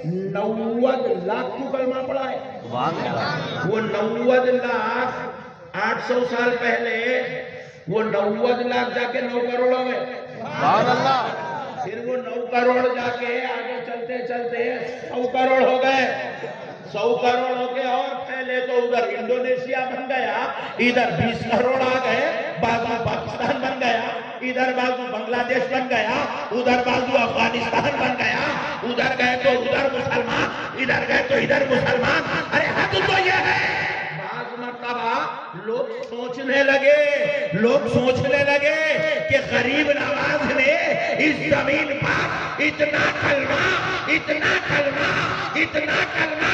90 लाख को कलमा पड़ा है। वो 90 लाख 800 साल पहले वो 90 लाख जाके 9 करोड़ हो गए। फिर वो 9 करोड़ जाके आगे चलते चलते 100 करोड़ हो गए। 100 करोड़ हो गए और पहले तो उधर इंडोनेशिया बन गया, इधर 20 करोड़ आ गए, बाजू पाकिस्तान बन गया, इधर बाजू बांग्लादेश बन गया, उधर बाजू अफगानिस्तान बन गया, उधर गए तो उधर मुसलमान, इधर गए तो इधर मुसलमान। अरे हद तो यह है। बाज मर्तबा लोग सोचने लगे कि गरीब नवाज ने इस जमीन पर इतना कलमा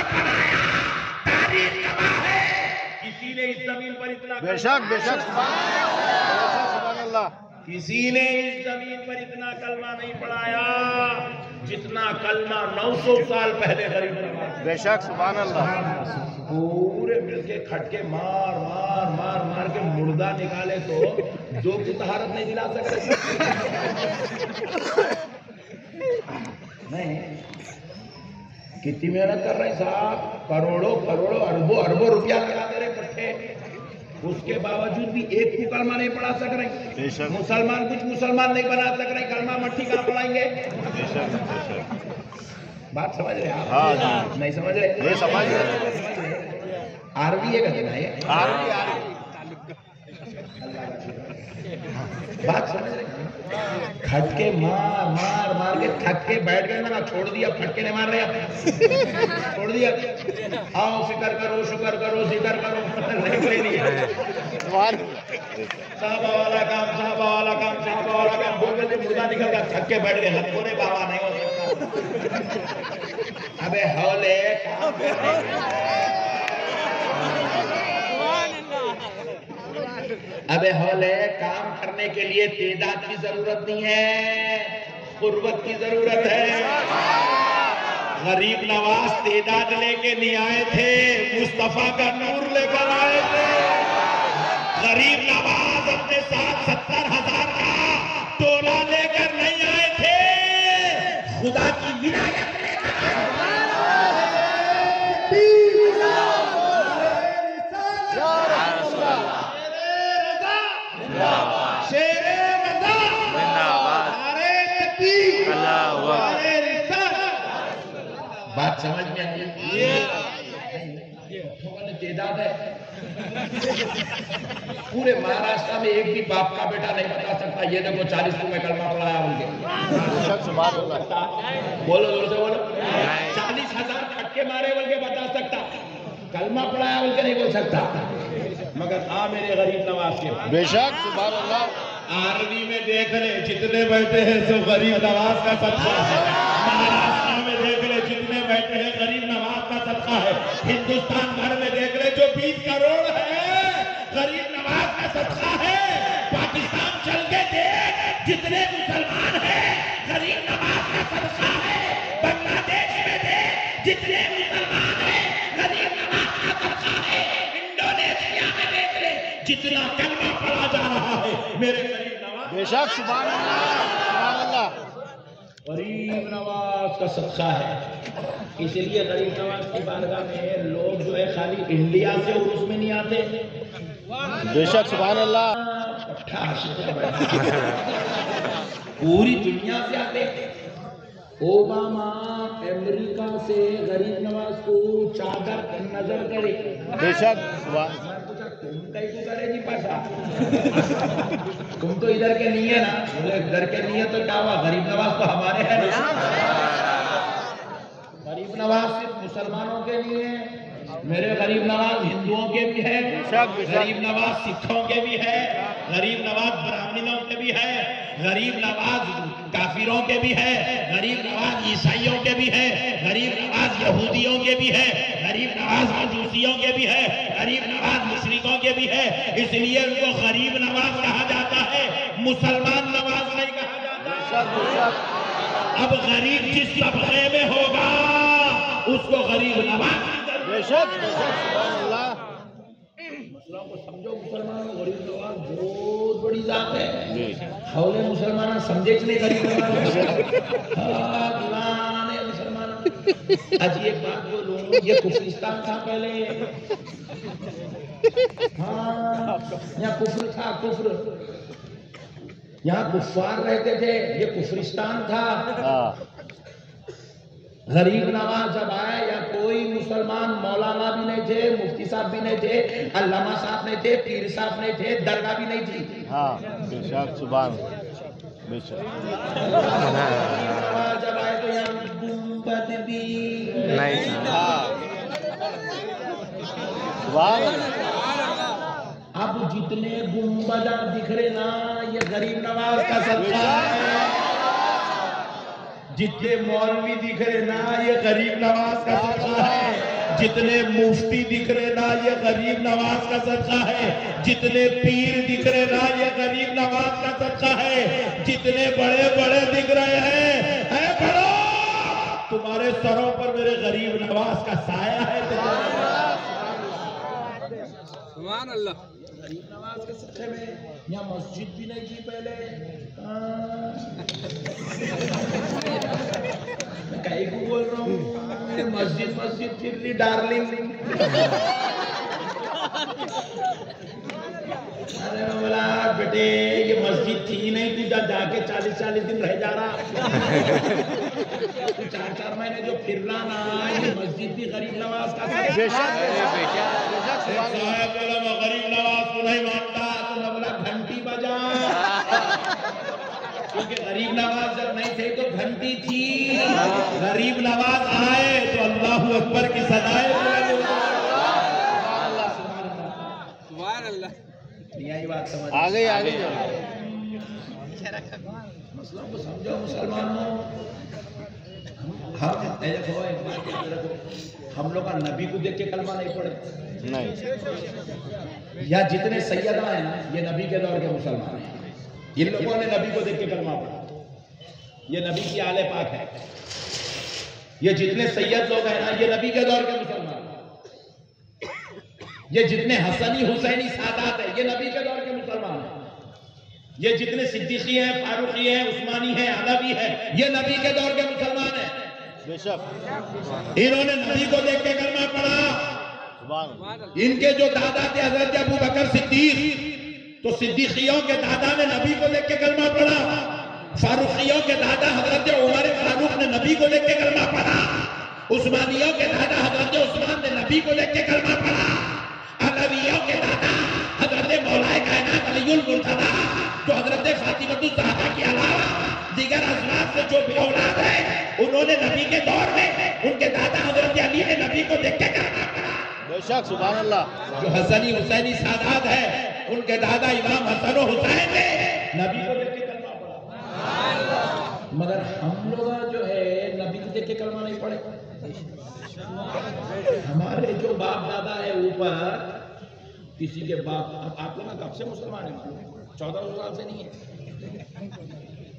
पढ़ाया, तारीख गवाह है। किसी ने इस जमीन पर इतना बेशक सुभान अल्लाह, किसी ने इस जमीन पर इतना कलमा नहीं पढ़ाया जितना कलमा 900 साल पहले गरीब नवाज। बेशक सुभान अल्लाह। पूरे मिलके खटके मार के मुर्दा निकाले तो जो की तहारत नहीं दिला सकते। नहीं, कितनी मेहनत कर रहे साहब, करोड़ों अरबों रुपया लगा दे रहे इकट्ठे, उसके बावजूद भी एक को कलमा नहीं पढ़ा सक रहे। मुसलमान कुछ मुसलमान नहीं बना सक रहे, कलमा मट्टी कहाँ पढ़ाएंगे? बात समझ रहे आप? हाँ, नहीं समझ रहे? समझ रहे। आरवी है कहते ना ये बात समझ रहे? खटके मार के थक के बैठ गए ना, छोड़ दिया, फटके ने मार रहे, छोड़ दिया। आओ फिक्र करो, शुक्र करो, जिक्र करो, साहबा वाला काम बोल के मुर्दा निकल गया, थक के बैठ गए। हमको बाबा नहीं हो सकता। अबे हौले काम करने के लिए तेदाद की जरूरत नहीं है, कुर्बत की जरूरत है। गरीब नवाज तेदाद लेके नहीं आए थे, मुस्तफा का नूर लेकर आए थे। गरीब नवाज अपने साथ 70,000 का टोला लेकर नहीं आए थे, खुदा की विलायत बात समझ में आई? तेदाद है। पूरे महाराष्ट्र में एक भी बाप का बेटा नहीं बता सकता ये देखो 40 को मैं कलमा पढ़ाया उनके। बोलो जोर से बोलो। 40,000 खटके मारे बोल के बता सकता, कलमा पढ़ाया बोल के नहीं बोल सकता। मगर हाँ मेरे गरीब नवाज के बेशक सुभान अल्लाह। आरवी में देख ले जितने बैठे हैं सो गरीब नवाज का सदका है। महाराष्ट्र में देख ले जितने बैठे हैं गरीब नवाज का सदका है। हिंदुस्तान भर में देख ले जो 20 करोड़ है गरीब नवाज का सदका है। पाकिस्तान चल के देख जितने मुसलमान हैं गरीब नवाज का सदका है। बांग्लादेश में देख जितने मुसलमान हैं गरीब नवाज का सदका है। इंडोनेशिया में देख ले जितना कलमा पढ़ा जा रहा है मेरे गरीब नवाज। बेशक सुभान अल्लाह। गरीब नवाज का सदका है। इसलिए गरीब नवाज की बारगाह में लोग जो है खाली इंडिया से उर्स में नहीं आते। बेशक सुभान अल्लाह। पूरी दुनिया से आते। ओबामा अमेरिका से गरीब नवाज को चादर नजर करे। बेशक सुभान। तुम कैसे करे जी पैसा? तुम तो इधर के नहीं है ना। बोले इधर के नहीं है तो क्या हुआ, गरीब नवाज तो हमारे हैं ना। गरीब नवाज सिर्फ मुसलमानों के लिए है, मेरे गरीब नवाज हिंदुओं के भी है, गरीब नवाज सिखों के भी है, गरीब नवाज ब्राह्मणों के भी है, गरीब नवाज काफिरों के भी है, गरीब नवाज ईसाइयों के भी है, गरीब नवाज यहूदियों के भी है, गरीब नवाज मजूसियों के भी है, गरीब नवाज मुशरिकों के भी है। इसलिए उनको गरीब नवाज कहा जाता है, मुसलमान नवाज नहीं कहा जाता। अब गरीब जिस तबके में होगा उसको गरीब नवाज। मुसलमान को समझो, मुसलमान गरीब नवाज बहुत बड़ी जात है। हौले मुसलमान समझे नहीं गरीब नवाज। मुसलमान आज एक बात बोलूं, ये कुफरिस्तान था पहले। हाँ, यहाँ कुफ्र था, कुफ्र। यहाँ कुफ्फार रहते थे, ये कुफरिस्तान था। हाँ। गरीब नवाज जब आए, या कोई मुसलमान मौलाना भी नहीं थे, मुफ्ती साहब भी नहीं थे, अल्लामा साहब नहीं थे, पीर साहब नहीं थे, दरगाह भी नहीं थी। हाँ बेशक सुभान बेशक। नवाज जब आए तो यहाँ गुंबद भी नहीं था। सुभान अब जितने गुंबदा दिख रहे ना, ये गरीब नवाज का सदका है। जितने मौलवी दिख रहे ना, ये गरीब नवाज का सदका है। जितने मुफ्ती दिख रहे ना, ये गरीब नवाज का सदका है। जितने पीर दिख रहे ना, ये गरीब नवाज का सदका है। जितने बड़े बड़े दिख रहे हैं, है बड़ो, तुम्हारे सरों पर मेरे गरीब नवाज का साया है। सुभान अल्लाह। गरीब नवाज के सदके में यहाँ मस्जिद भी नहीं थी पहले। मैं कहीं को बोल रहा हूँ, मस्जिद मस्जिद फिर रही डार्लिंग। अरे बोला बेटे, ये मस्जिद थी नहीं, तू जाके 40-40 दिन रह जा रहा। 4-4 महीने जो फिर रहा ना, ये मस्जिद भी गरीब नवाज का। बेशक बोला मैं गरीब नवाज को नहीं मानता, तो मैं बोला घंटी बजा। क्योंकि गरीब नवाज जब नहीं थे तो घंटी थी। गरीब नवाज आए तो अल्लाह अकबर की सदाएं। सुभान अल्लाह। यही बात समझ आ गई मसलों को समझो मुसलमानों। हम देखो, एक बात याद रखो, हम लोग का नबी को देख के कलमा नहीं पढ़े नहीं। या जितने सैयदा हैं ना, ये नबी के दौर के मुसलमान हैं। इन लोगों ने नबी को देख के कलमा पढ़ा। ये नबी की आले पाक है। ये जितने सैयद लोग हैं ना, ये नबी के दौर के मुसलमान। ये जितने हसनी हुसैनी सादात है, ये नबी के दौर के मुसलमान हैं। ये जितने सिद्दीकी हैं, फारूकी हैं, उस्मानी हैं, अलावी हैं, ये नबी के दौर के मुसलमान हैं। बेशक इन्होंने नबी को देख के कलमा पढ़ा। सुभान इनके जो दादा थे हजरत अबू बकर सिद्दीक, तो सिद्दीकियों के दादा ने नबी को देख के कलमा पढ़ा। फारूकियों के दादा हजरत उमर फारूक ने नबी को देख के कलमा पढ़ा। उस्मानियों के दादा हजरत उस्मान ने नबी को देख के कलमा पढ़ा। अलवियों के दादा हजरत मौलाए कायनात अलीउल मुर्तजा, जो हजरत फातिमतुज़ ज़हरा के अलावा दीगर अज़वाज से जो भी औलाद है, उन्होंने नबी के दौर में उनके दादा हजरत अली ने नबी को देख के कलमा पढ़ा। बेशक सुभान अल्लाह। जो हसनी हुसैनी सादात है, उनके दादा इमाम हसन और हुसैन ने नबी को देख के कलमा पढ़ा। मगर हम लोग जो है नबी को देख के कलमा नहीं पढ़े। हमारे जो बाप दादा है ऊपर, किसी के बाप, अब आप लोग कब से मुसलमान है? 1400 साल से नहीं है।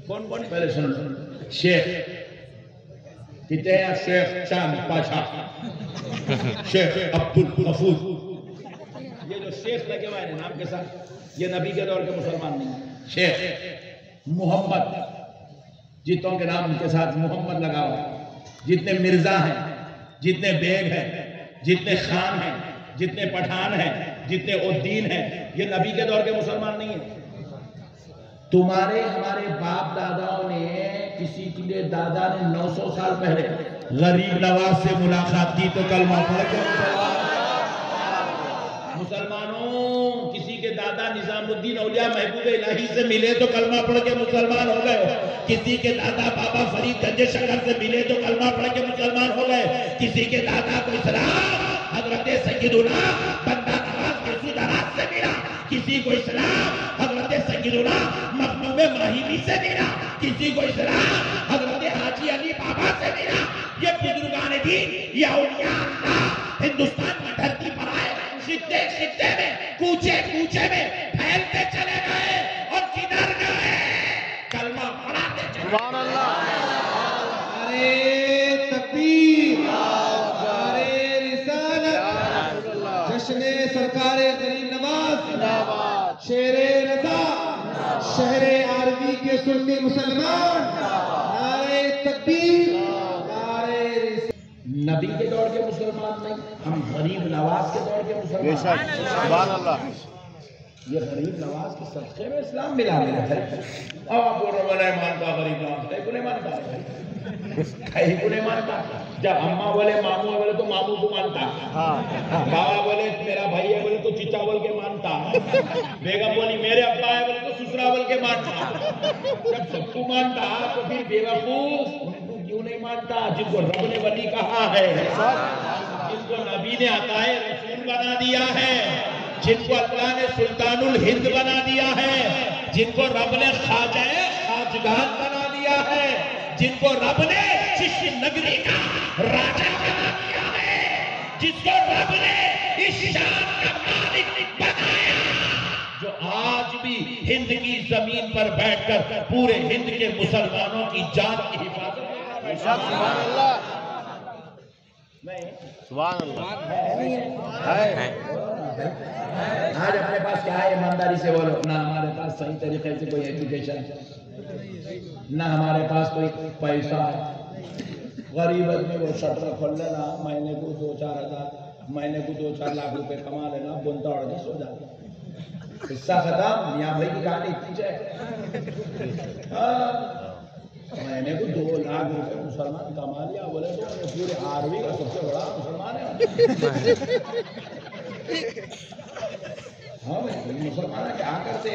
कौन कौन पहले सुन? शेख कितने हैं? शेख चांद पाशा, शेख अब्दुल गफूर, ये जो शेख लगे हुए हैं नाम के साथ, ये नबी के दौर के मुसलमान नहीं है। शेख मोहम्मद, जितों के नाम के साथ मोहम्मद लगा हुआ, जितने मिर्जा हैं, जितने बेग हैं, जितने खान हैं, जितने पठान हैं, जितने उद्दीन हैं, ये नबी के दौर के मुसलमान नहीं है। तुम्हारे हमारे बाप दादाओं ने, किसी के दादा ने 900 साल पहले गरीब नवाज से मुलाकात की तो कलमा पढ़ के मुसलमानों, किसी के दादा निजामुद्दीन औलिया महबूब इलाही से मिले तो कलमा पढ़ के मुसलमान हो गए। किसी के दादा बाबा फरीद गंज शकर से मिले तो कलमा पढ़ के मुसलमान हो गए। किसी के दादा को इस्लाम हजरत सैयदुना बंदा नवाज के सुदरात से मिला। किसी को इस्लाम हजरत सैयदुना मखदूम माहिमी से मिला। किसी को इस्लाम हजरत हाजी अली बाबा से मिला। ये बुजुर्गान दीन, ये औलिया अल्लाह हिंदुस्तान की धरती पर आए, खित्ते खित्ते में, कूचे कूचे में फैलते चले गए और जिधर गए कलमा पढ़ाते चले। सुभान अल्लाह। अरे तकबीर, अरे रिसालत, जश्ने सरकारे गरीब नवाज, शेरे रज़ा, शहरे आरवी के सुन्नी मुसलमान, नारे तकबीर, नारे नबी के दौर के मुसलमान नहीं, हम गरीब नवाज के दौर के मुसलमान। बेशक सुभान अल्लाह। ये गरीब नवाज के सदक़े में इस्लाम मिला मेरे भाई। अब आप बोल रहे हैं मानता गरीब नवाज, कहीं को नहीं मानता, कहीं को नहीं मानता। जब अम्मा बोले मामू बोले तो मामू को मानता, बाबा बोले मेरा भाई है बोले तो चिचा बोल के मानता, बेगम बोली मेरे अब्बा है बोले तो ससुरा बोल के मानता। जब सबको मानता तो फिर बेवकूफ उनको क्यों नहीं मानता जिनको रब ने वली कहा है, जिनको नबी ने अताए रसूल बना दिया है, जिनको अल्लाह ने सुल्तानुल हिंद बना दिया है, जिनको रब ने ख्वाजाए खाजगान बना दिया है, जिनको रब ने चिश्ती नगरी का राजा बना दिया है, जिसको रब ने इस शान का मालिक बनाया, जो आज भी हिंद की जमीन पर बैठकर पूरे हिंद के मुसलमानों की जान की हिफाजत सुभान अल्लाह सुभान अल्लाह। आज अपने पास क्या है, ईमानदारी से बोलो ना, हमारे पास सही तरीके से कोई एजुकेशन, ना हमारे पास कोई पैसा है। गरीब आदमी वो शटर खोल लेना, महीने को 2-4 हज़ार, महीने को 2-4 लाख रुपए कमा लेना, बुनता उड़ के सो जाता, हिस्सा खत्म। मियाँ भाई की कहानी इतनी है, महीने को 2 लाख रुपए मुसलमान कमा लिया बोले तो पूरे आरवी का सबसे बड़ा मुसलमान है। हाँ भाई, मुसलमान क्या करते,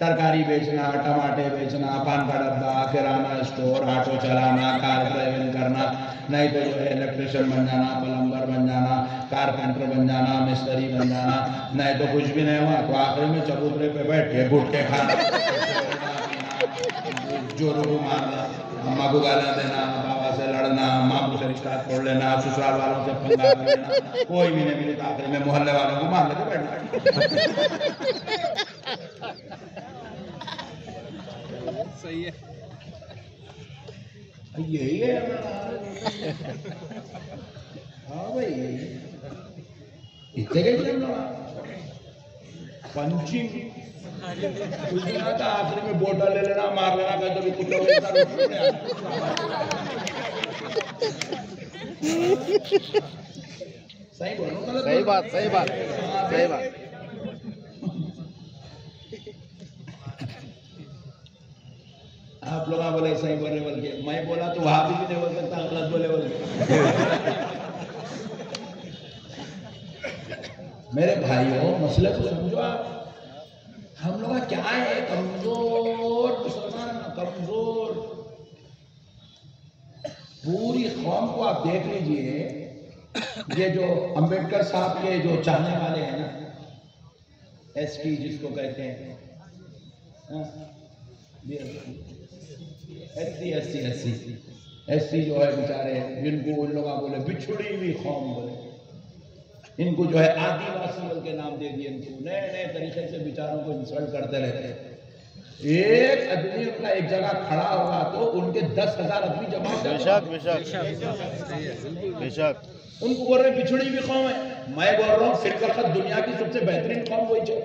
तरकारी बेचना, टमाटे बेचना, पान का डब्बा, किराना स्टोर, ऑटो चलाना, कार ड्राइविंग करना, नहीं तो जो है इलेक्ट्रिशियन बन जाना, प्लम्बर बन जाना, कारपेंटर बन जाना, मिस्त्री बन जाना, नहीं तो कुछ भी नहीं हुआ तो आखिर में चबूतरे पे बैठ के गुटके खाना, जोरों को मारना, अम्मा को गालियां देना, बाबा से लड़ना, मामू से रिश्ता तोड़ लेना, ससुराल वालों से पंगा कर लेना, कोई भी नहीं मिले तो आखिर में मोहल्ले वालों को मार लेके बैठना। सही है, यही है हमारा। हाँ भाई, इतने कैसे हम लोग पंचिंग कुछ नहीं आता, आखिर में बोतल ले लेना, मार लेना, कहते भी कुछ लोग सही बोलो, सही बात सही बात सही बात। आप लोग बोले सही बोले बोल के, मैं बोला तो वहां भी नहीं बोल सकता, गलत बोले बोल के। मेरे भाइयों, मसले को समझो आप। हम लोग का क्या है, कमजोर मुसलमान, कमजोर। पूरी कौम को आप देख लीजिए, ये जो अंबेडकर साहब के जो चाहने वाले हैं ना, एसटी जिसको कहते हैं, एससी जो है बेचारे, जिनको उन लोग बोले बिछड़ी हुई कौम बोले, इनको जो है आदिवासी बोल के नाम दे दिए, इनको नए नए तरीके से बेचारों को इंसल्ट करते रहते हैं। एक आदमी उनका एक जगह खड़ा होगा तो उनके 10,000 आदमी जमा हो जाते हैं। बेशक बेशक उनको बोल रहे बिछड़ी हुई कौम है, मैं बोल रहा हूँ फिरका दुनिया की सबसे बेहतरीन कौम वही है।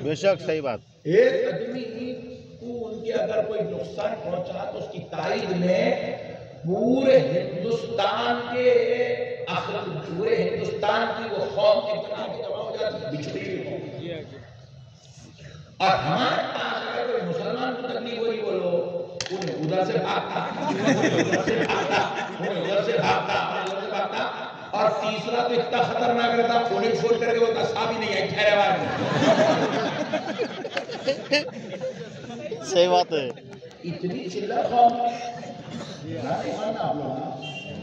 बेशक सही बात। एक आदमी को उनके अगर कोई नुकसान पहुंचा तो उसकी तारीख में पूरे हिंदुस्तान के पूरे हिंदुस्तान की वो कौम इतना जमा हो जाती, बिछड़ी हुई कौम। और हमारे पास अगर कोई मुसलमान को तकलीफ हुई बोलो, उन्हें उधर से भागता, और तीसरा तो इतना खतरनाक रहता, उन्हें छोड़ करके वो दसा भी नहीं है, ठहरे हुआ। सही बात है। इतनी चिल्ला कौम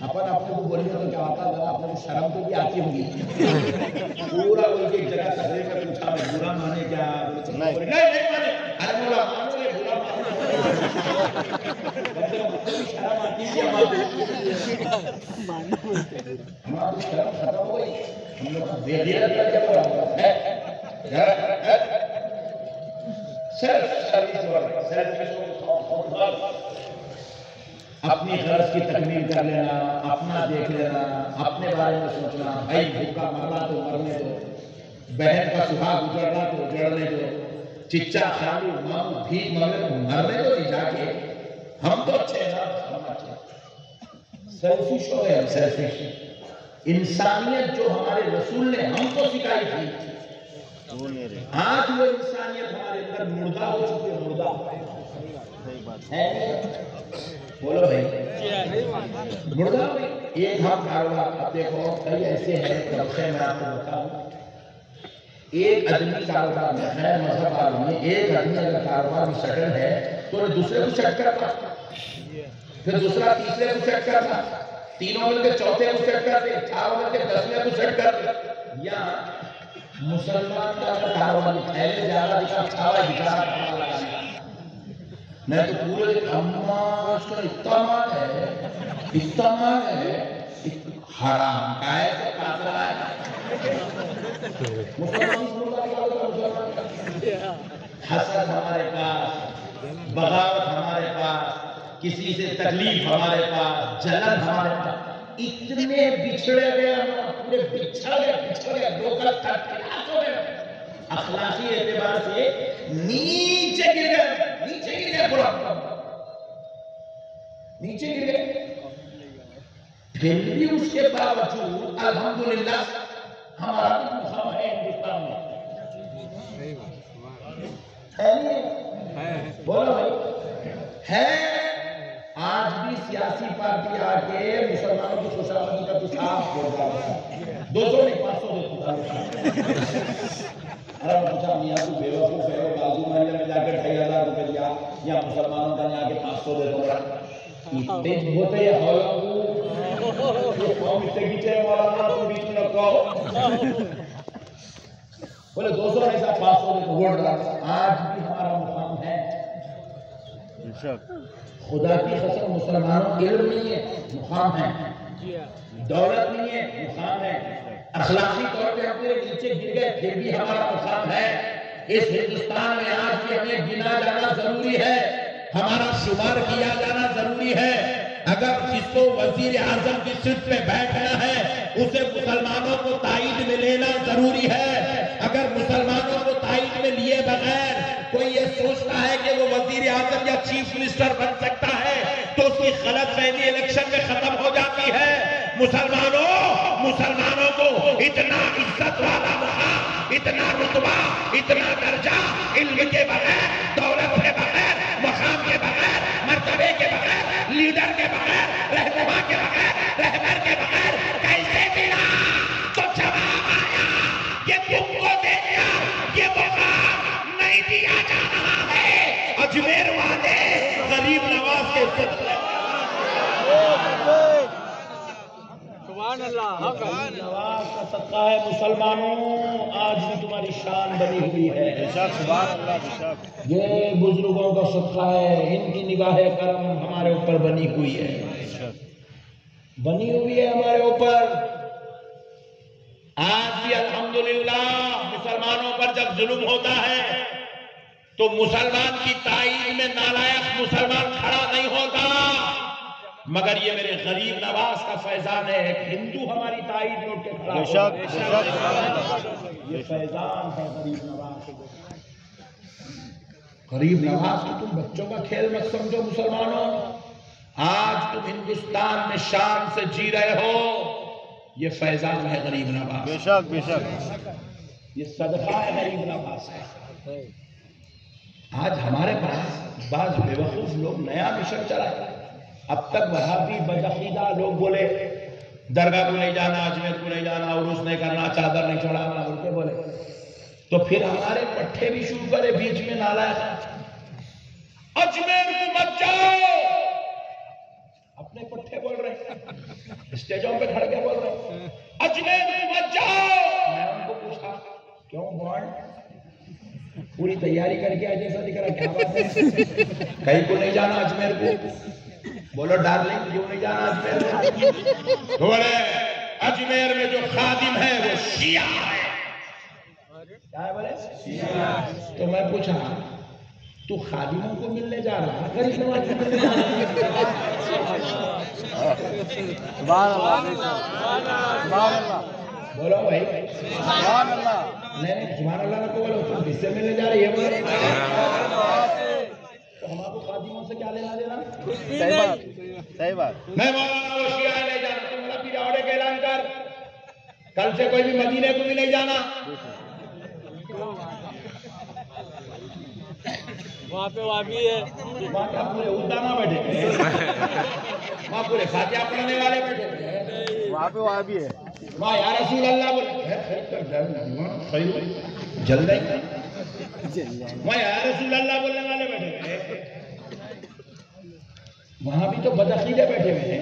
अपन अपने को बोलेंगे तो क्या होता है, अपने को शर्म तो भी आती होगी। पूरा उनकी एक जगह तकरीर में पूछा, बुरा माने क्या? नहीं माने। अरे बोला मानो, बुरा मानो। शर्म आती है हमारी, शर्म खत्म हो गई। हम लोग अपनी गरज की तकमील कर लेना, अपना देख लेना, अपने बारे में सोचना, भाई भूखा मरना तो मरने दो, बहन का सुहाग उजड़ना तो उजड़ने दो, चिच्चा खालू मामू भीख मरने तो जाके, हम तो अच्छे हैं ना, हम अच्छे। सेल्फिश हो गए हम, सेल्फिश। इंसानियत जो हमारे रसूल ने हमको सिखाई थी, वो नहीं रहे। आज वो इंसानियत हमारे अंदर मुर्दा हो चुकी है, मुर्दा सही बात है। बोलो भाई, मुर्दा हो गई। एक हम कारोबार, अब देखो कई ऐसे हैं तबके में आपको बताऊं, एक आदमी कारोबार में है, मजहब में एक आदमी अगर कारोबार में सेटल है तो दूसरे को सेट करता, फिर दूसरा तीसरे को सेट करता, तीनों मिलकर चौथे को सेट करते, चार मिलकर 10वें को सेट करते। या मुसलमान का कारोबार पहले ज्यादा दिखा, छावा दिखा, नहीं तो पूरे अम्मा उसका इतना मान है, इतना मान है, हराम का है तो काफिर है। हसद हमारे पास, बगावत हमारे पास, किसी से तकलीफ हमारे पास, जलन हमारे पास, इतने बिछड़े गए हम, पूरे बिछड़ गए, दो गलत हो गए, अखलाकी एतबार से नीचे गिर गए पूरा, नीचे गिर गए। फिर भी उसके बावजूद अल्हम्दुलिल्लाह हमारा मुकाम है हिंदुस्तान में, है नहीं? बोलो भाई, है। आज भी सियासी पार्टी आके मुसलमानों की खुशहाली का तो साफ बोल रहा है, 200 नहीं 500 देता। अरे पूछा मियाँ तू बेवकूफ है, बाजू महल्ले में जाकर 2500 रुपए दिया, या मुसलमानों का यहाँ के 500 दे दूंगा, इतने होते हैं ये कौन से गिचे वाला ना तुम बीच में रखो, बोले 200 नहीं साहब 500 दे तो वोट डाल। आज भी हमारा मुकाम है, खुदा की कसम मुसलमानों के इल्म नहीं है, मुकाम है, दौलत नहीं है, मुकाम है, अखलाकी तौर पे हम पूरे नीचे गिर गए, फिर भी हमारा मुकाम है। इस हिंदुस्तान में आज भी हमें गिना जाना जरूरी है, हमारा शुमार किया जाना जरूरी है। अगर जिसको वजीर आजम की सीट पे बैठना है उसे मुसलमानों को ताईद में लेना जरूरी है। अगर मुसलमानों को ताईद में लिए बगैर कोई ये सोचता है कि वो वजीर आजम या चीफ मिनिस्टर बन सकता है तो उसकी गलतफहमी इलेक्शन में खत्म हो जाती है। मुसलमानों को इतना इज्जत वाला मुकाम, इतना रुतबा, इतना दर्जा, इल्म के बगैर, दौलत के बगैर, मुकाम के बगैर, मर्तबे के बगैर, लीडर के बगैर, रहनुमा के बगैर, रहबर के बगैर कैसे मिला? तो जवाब आया कि तुमको देना ये मुकाम नहीं दिया जा रहा है। अजमेर वाले गरीब नवाज के सदक़े नवाज का सदका है। मुसलमानों, आज भी तुम्हारी शान बनी हुई है, ये बुजुर्गों का सदका है, इनकी निगाह करम हमारे ऊपर बनी हुई है, हमारे ऊपर। आज भी अल्हम्दुलिल्लाह मुसलमानों पर जब जुल्म होता है तो मुसलमान की ताईद में नालायक मुसलमान खड़ा नहीं होता, मगर ये मेरे गरीब नवाज का फैजान है, एक हिंदू हमारी ताईद में उठ के खड़ा होता है। ये फैजान है गरीब नवाज। गरीब नवाज को तुम बच्चों का खेल मत समझो मुसलमानों, आज तुम हिंदुस्तान में शान से जी रहे हो, ये फैजान है गरीब नवाज। बेशक ये सदका है गरीब नवाज है। आज हमारे पास बाज बेवकूफ लोग नया मिशन चलाए। अब तक वहाबी बदअकीदा लोग बोले दरगाह को नहीं जाना, अजमेर को नहीं जाना, उर्स नहीं करना, चादर नहीं चढ़ाना, उनके बोले तो फिर हमारे पट्टे भी शुरू करे बीच में नाला है, अजमेर को मत जाओ, अपने पट्टे बोल रहे हैं, स्टेजों पे खड़ के बोल रहे हैं अजमेर को मत जाओ। मैं उनको पूछा क्यों बॉन्ड पूरी तैयारी करके आज जैसा दिख रहा, क्या बात है, कहीं को नहीं जाना अजमेर को? बोलो डार्लिंग क्यों नहीं जाना अजमेर में? बोले अजमेर में जो खादिम है वो शिया है। क्या है बोले? शिया। तो मैं पूछा तू खादिमों को मिलने जा रहा है, गरीब नवाज को मिलने जा रहा है? बोलो भाई नहीं सुभान अल्लाह को बोलो, तुम किससे मिलने जा रही है? बोलो तो हमारे खादिमों से क्या लेना देना? सही बात। मैं मौलाना कर, कल से कोई भी मदीने को भी नहीं जाना। वहाँ पे वाबी है, वहाँ क्या पूरे उद्दाना बैठे हैं, वहाँ पूरे फातिहा पढ़ने वाले बैठे हैं, वहाँ पे वाबी है। वहाँ या रसूल अल्लाह बोले जल जाएंगे, वहाँ या रसूल अल्लाह बोलने वाले बैठे हैं, वहाँ भी तो बदअकीदे बैठे हुए हैं।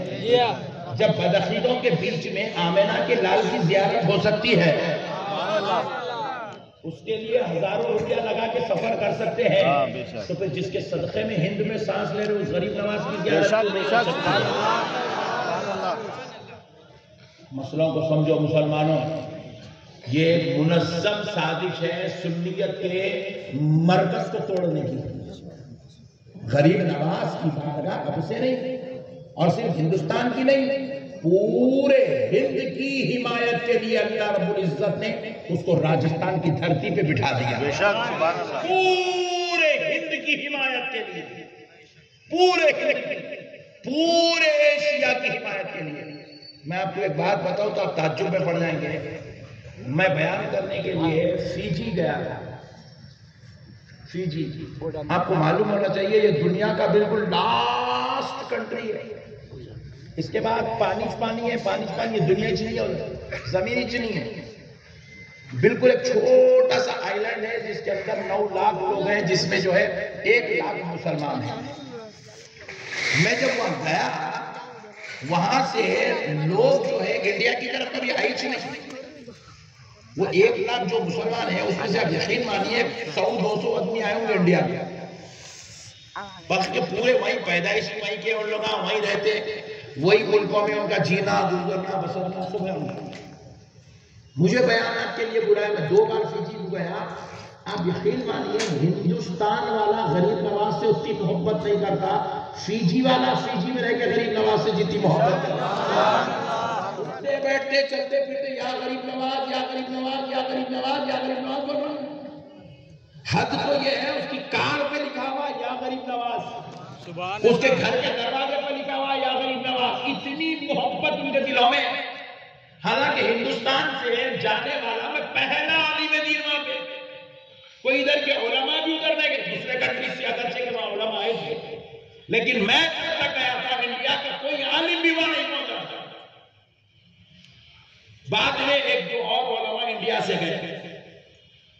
जब बदअकीदों के बीच में आमिना के लाल की ज़ियारत हो सकती है, उसके लिए हजारों रुपया लगा के सफर कर सकते हैं, तो फिर जिसके सदक़े में हिंद में सांस ले रहे उस गरीब नवाज की ज़ियारत। मसलों को समझो मुसलमानों, ये मुनज़्ज़म साजिश है सुन्नियत के मरकज को तोड़ने की। गरीब नवाज की बारगाह अब से नहीं, और सिर्फ हिंदुस्तान की नहीं, पूरे हिंद की हिमायत के लिए अल्लाह रब्बुल इज्जत ने उसको राजस्थान की धरती पे बिठा दिया। पूरे हिंद की हिमायत के लिए, पूरे एशिया की हिमायत के लिए। मैं आपको एक बात बताऊं तो आप ताज्जुब में पड़ जाएंगे। मैं बयान करने के लिए फीजी गया था। फीजी, आपको मालूम होना चाहिए ये दुनिया का बिल्कुल लास्ट कंट्री है। इसके बाद पानी पानी है, पानी है, दुनिया च नहीं है, जमीन च नहीं है। बिल्कुल एक छोटा सा आइलैंड है जिसके अंदर 9 लाख लोग हैं, जिसमें जो है 1 लाख मुसलमान हैं। मैं जब वहां गया, वहां से लोग जो है इंडिया की तरफ कभी आई च नहीं। वो 1 लाख जो मुसलमान है उसमें से आप यकीन मानिए 100-200 आदमी आए होंगे इंडिया में, बाकी पूरे वहीं पैदाइश वहीं के, उन लोग वहीं रहते, वही मुल्कों में उनका जीना गुजरना बसरना सब है उनका। मुझे बयान के लिए बुलाया, मैं 2 बार फीजी को गया। आप यकीन मानिए हिंदुस्तान वाला गरीब नवाज से उतनी मोहब्बत नहीं करता, फीजी वाला फीजी में रह के गरीब नवाज से जितनी मोहब्बत करता। उठते बैठते चलते फिरते या गरीब नवाज, या गरीब नवाज, या गरीब नवाज, या गरीब नवाज बोल रहा हूं। हद तो ये है उसकी कार पे लिखा हुआ या गरीब नवाज, उसके घर के दरवाजे पर लिखा हुआ या गरीब नवाज। इतनी मोहब्बत उनके दिलों में। हालांकि हिंदुस्तान से जाने वाला मैं पहला आलिम दीन वहां पे, कोई इधर के उलमा भी उधर नहीं गए, दूसरे कंट्री से अगर के वहां उलमा आए थे, लेकिन मैं तक गया था इंडिया का कोई आलिम भी वहां नहीं पहुंचा। बाद में 1-2 और उलमा इंडिया से गए,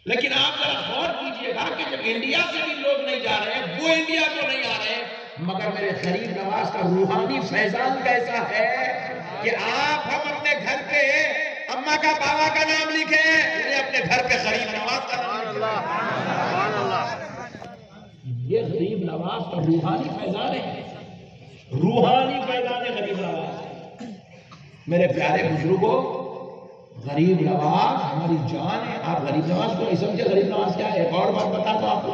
लेकिन आप जरा गौर कीजिएगा कि जब इंडिया से भी लोग नहीं जा रहे, वो इंडिया को नहीं आ रहे, मगर मेरे गरीब नवाज का रूहानी फैजान कैसा है कि आप हम अपने घर पे अम्मा का बाबा का नाम लिखे, अपने घर पे गरीब नवाज का नाम लिखे। ये गरीब नवाज का रूहानी फैजान है, रूहानी फैजान है गरीब नवाज। मेरे प्यारे बुजुर्गों, गरीब नवाज हमारी जान है। आप गरीब नवाज को नहीं समझे, गरीब नवाज क्या है। एक और बात बता दो आपको,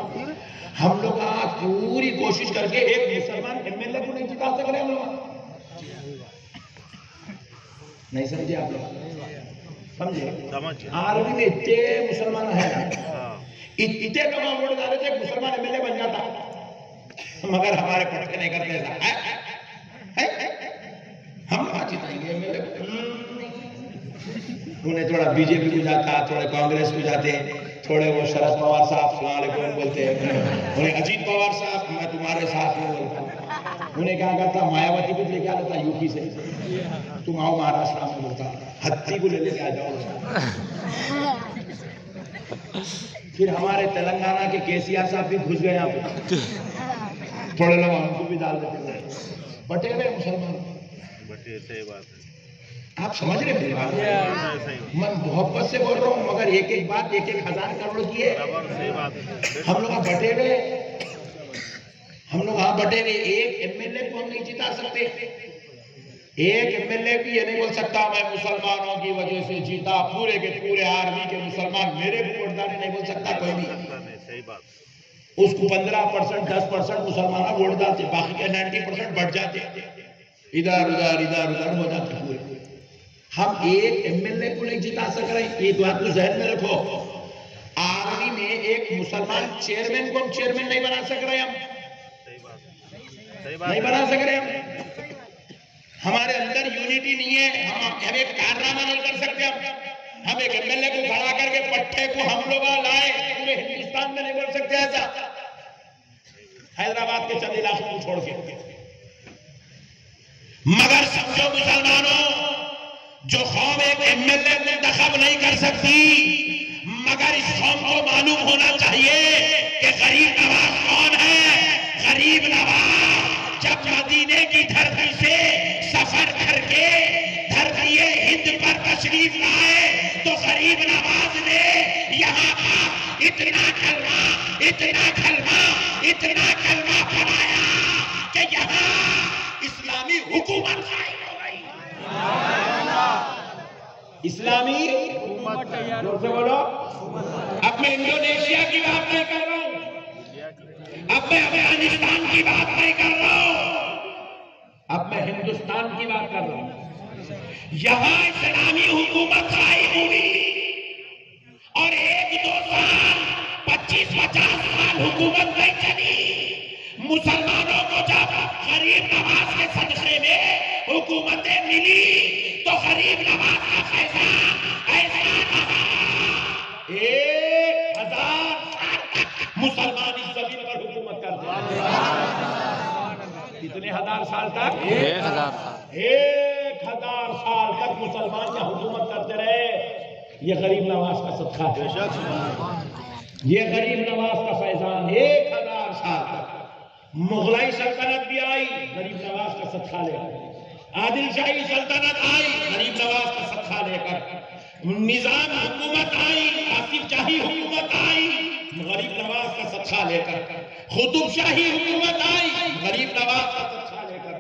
हम लोग आज पूरी कोशिश करके एक मुसलमान एमएलए को नहीं जिता सक रहे। हम लोग नहीं समझे, आप लोग समझे। आर्मी में इतने मुसलमान है, इतने लोग वोट डाले थे मुसलमान एमएलए बन जाता, मगर हमारे पटके नहीं करते। हम आज जिताएंगे एमएलए। उन्हें थोड़ा बीजेपी को जाता, थोड़े कांग्रेस को जाते, थोड़े वो शरद पवार साहब सलाम बोलते, उन्हें अजीत पवार साहब मैं तुम्हारे साथ हूँ। उन्हें क्या करता, मायावती को लेके आ जाता यूपी से, तुम आओ महाराष्ट्र में, बोलता हत्ती को लेके आ जाओ। फिर हमारे तेलंगाना के केसीआर साहब भी घुस गए यहाँ पे, थोड़े लोग हमको भी डाल देते, बटे हुए मुसलमान। सही बात है, आप समझ रहे मेरी बात? मैं मोहब्बत से बोल रहा हूँ, मगर एक एक बात 1-1 हज़ार करोड़ की है। हम लोग बटे हुए, हम लोग यहाँ बटे हुए, एक एमएलए को हम नहीं जिता सकते। एक एमएलए भी ये नहीं बोल सकता मैं मुसलमानों की वजह से जीता, पूरे के पूरे आर्मी के मुसलमान मेरे को वोट डाले, नहीं बोल सकता कोई भी। सही बात। उसको 15%, 10% मुसलमान वोट डालते, बाकी के 90% बढ़ जाते, इधर उधर हो जाते पूरे। हम एक एमएलए को नहीं जिता सक रहे, एक बात को जहन में रखो। आर्मी में एक मुसलमान चेयरमैन को हम चेयरमैन नहीं बना सक रहे, हम नहीं बना सक रहे हम। हमारे अंदर यूनिटी नहीं है। हम एक कारनामा नहीं कर सकते। हम एक एमएलए को खड़ा करके पट्टे को हम लोग लाए, पूरे हिंदुस्तान में नहीं बोल सकते ऐसा, हैदराबाद के चंद इलाकों को छोड़ के। मगर समझो मुसलमानों, जो कौम एक एमएलए को इंतखाब नहीं कर सकती, मगर इस कौम को मालूम होना चाहिए कि गरीब नवाज कौन है। गरीब नवाज जब मदीने की धरती से सफर करके धरती हिंद पर तशरीफ लाए तो गरीब नवाज ने यहाँ का इतना कलमा पढ़ाया कि यहाँ इस्लामी हुकूमत कायम हो गई। इस्लामी हुकूमत, जोर से बोलो। अब मैं इंडोनेशिया की बात नहीं कर रहा हूं, अब मैं अफगानिस्तान की बात नहीं कर रहा हूं, अब मैं हिंदुस्तान की बात कर रहा हूं। यहां इस्लामी हुकूमत कायम हुई और 1-2 साल 25-50 साल हुकूमत नहीं चली। मुसलमानों को जब गरीब नवाज के सदक़े में हुकूमतें मिली तो गरीब नवाज का फैसला ऐसा रहा, 1000 साल तक मुसलमान इस जमीन पर हुकूमत करते हैं। कितने हजार साल तक? 1000 साल। 1000 साल तक मुसलमान क्या हुकूमत करते रहे। ये गरीब नवाज का सदका है, ये गरीब नवाज का फैजान। 1000 साल तक मुगलाई सल्तनत भी आई, गरीब नवाज का सदका लेकर। आदिल शाही सल्तनत आई, गरीब नवाज का सदका लेकर। निजाम हुकूमत आई, आसिफ शाही हुकूमत आई, गरीब नवाज का सदका लेकर। कुतुब शाही हुकूमत आई, गरीब नवाज का सदका लेकर।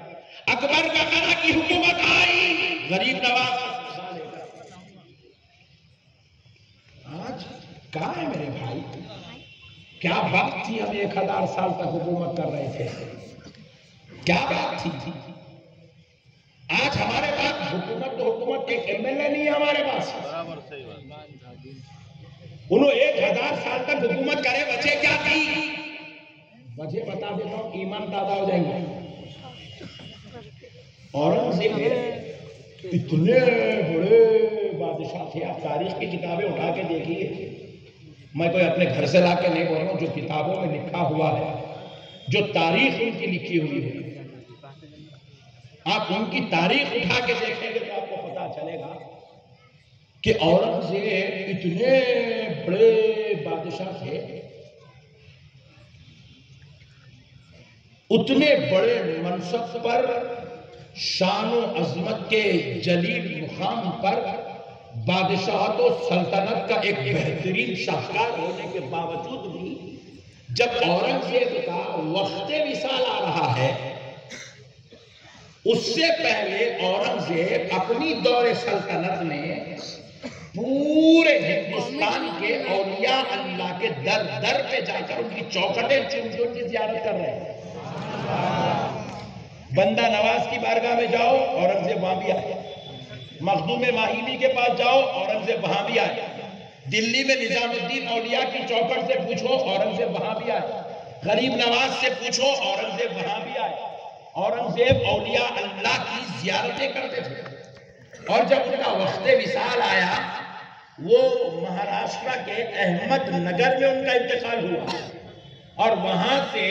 अकबर बकरा की हुकूमत आई, गरीब नवाज का सदका लेकर। आज कहाँ है मेरे भाई? क्या बात थी, हम 1000 साल तक हुकूमत कर रहे थे, क्या बात थी। आज हमारे पास हुकूमत तो हुकूमत, एक एमएलए नहीं है हमारे पास। उन्होंने 1000 साल तक हुकूमत करे, वजह क्या थी? वजह बता देता हूं, ईमान ताजा हो जाएंगे। औरंगजेब इतने बड़े बादशाह थे, आप तारीख की किताबें उठा के देखिए। मैं कोई अपने घर से लाके नहीं बोल रहा हूं, जो किताबों में लिखा हुआ है, जो तारीख उनकी लिखी हुई है, आप उनकी तारीख उठा के देखेंगे तो आपको पता चलेगा कि औरंगजेब इतने बड़े बादशाह थे, उतने बड़े मनसब पर, शान व अजमत के जलील मुकाम पर, बादशाह तो सल्तनत का एक बेहतरीन शाहकार होने के बावजूद भी जब औरंगजेब का वक्त विसाल आ रहा है, उससे पहले औरंगजेब अपनी दौरे सल्तनत में पूरे हिंदुस्तान के औलिया अल्लाह के दर दर पे जाकर उनकी चौखटें चुन चुन की जियारत कर रहे हैं। बंदा नवाज की बारगाह में जाओ, औरंगजेब वहां भी आए। मखदूम माहिली के पास जाओ, औरंगजेब वहां भी आए। दिल्ली में निजामुद्दीन औलिया की चौखट से पूछो, औरंगजेब वहां भी आए। गरीब नवाज से पूछो, औरंगजेब वहां भी आए। औरंगजेब औलिया अल्लाह की जियारतें करते थे। और जब उनका वक्त विसाल आया, वो महाराष्ट्र के अहमदनगर में उनका इंतकाल हुआ और वहां से